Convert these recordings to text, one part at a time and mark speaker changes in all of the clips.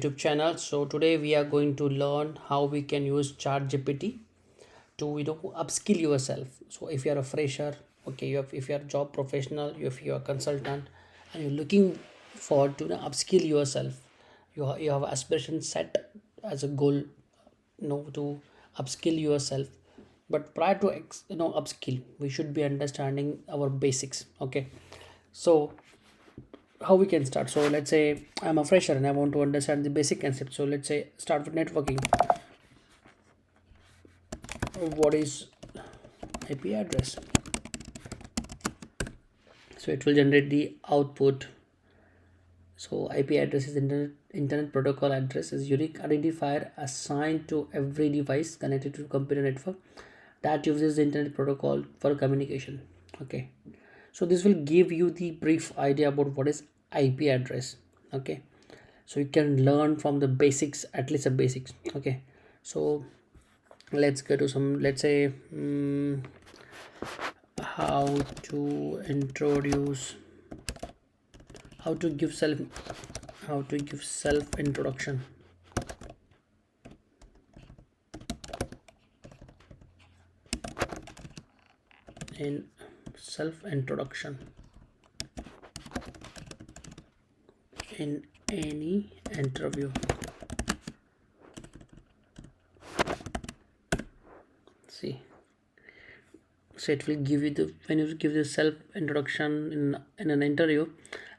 Speaker 1: YouTube channel. So today we are going to learn how we can use ChatGPT to upskill yourself. So if you are a fresher, okay, if you are a job professional, if you are a consultant, and you're looking forward to upskill yourself, you have aspiration set as a goal, to upskill yourself. But prior to upskill, we should be understanding our basics. Okay, so how we can start? So let's say I'm a fresher and I want to understand the basic concept. So let's say start with networking. What is IP address? So it will generate the output. So IP address is internet protocol address, is unique identifier assigned to every device connected to computer network that uses the internet protocol for communication. Okay, so this will give you the brief idea about what is IP address. Okay, so you can learn from the basics, at least the basics. Okay, so let's go to some, let's say, how to introduce, how to give self introduction in self introduction in any interview. See, so it will give you the, when you give the self introduction in an interview,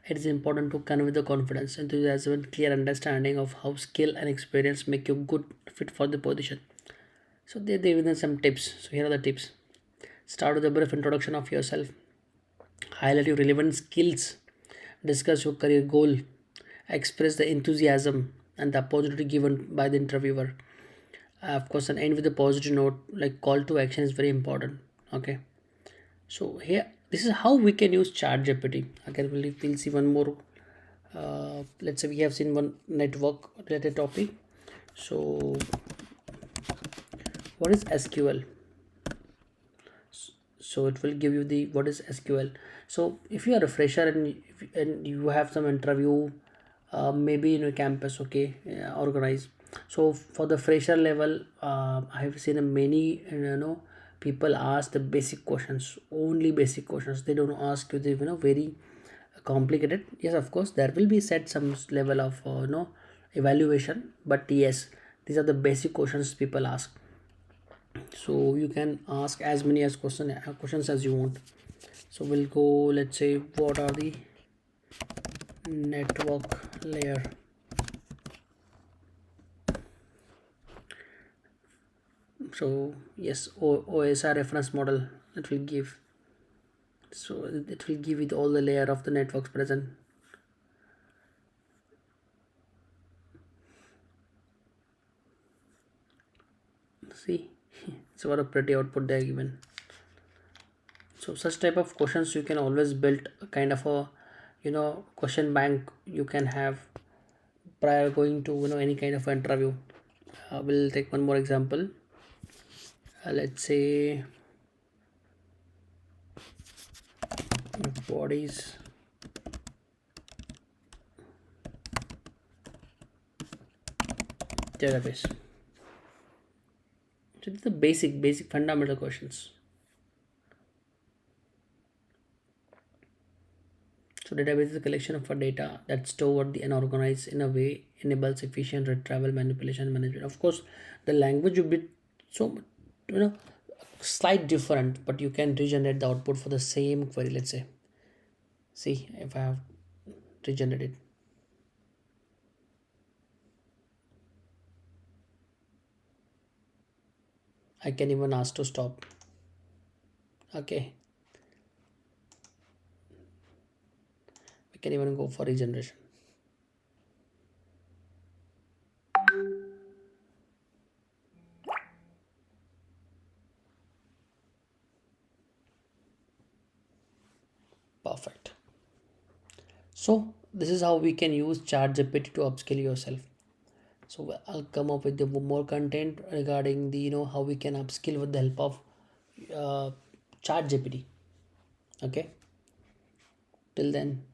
Speaker 1: it is important to convey the confidence, enthusiasm, and clear understanding of how skill and experience make you good fit for the position. So they given some tips. So here are the tips. Start with a brief introduction of yourself. Highlight your relevant skills. Discuss your career goal. Express the enthusiasm and the opportunity given by the interviewer. Of course, and end with a positive note, like call to action is very important. Okay. So here, this is how we can use ChatGPT. Again, we'll see one more. Let's say we have seen one network related topic. So what is SQL? So it will give you the what is SQL. So if you are a fresher and you have some interview, maybe in a campus, okay, organize. So for the fresher level, I have seen a many people ask the basic questions, only basic questions. They don't ask you the very complicated. Yes, of course there will be set some level of evaluation, but yes, these are the basic questions people ask. So you can ask as many as questions as you want. So we'll go, let's say, what are the network layer? So yes, OSR reference model, it will give. So it will give you all the layer of the networks present. See, so what a pretty output they are given. So such type of questions you can always build a kind of a question bank you can have prior going to any kind of interview. We'll take one more example. Let's say bodies database. So it's the basic fundamental questions. So database is a collection of data that's stored and organized in a way enables efficient retrieval, manipulation, and management. Of course, the language will be so slight different, but you can regenerate the output for the same query. Let's say, see if I have regenerated. I can even ask to stop. Okay, we can even go for regeneration. Perfect. So this is how we can use ChatGPT to upskill yourself. So I'll come up with the more content regarding the how we can upskill with the help of uh, ChatGPT. Okay. Till then,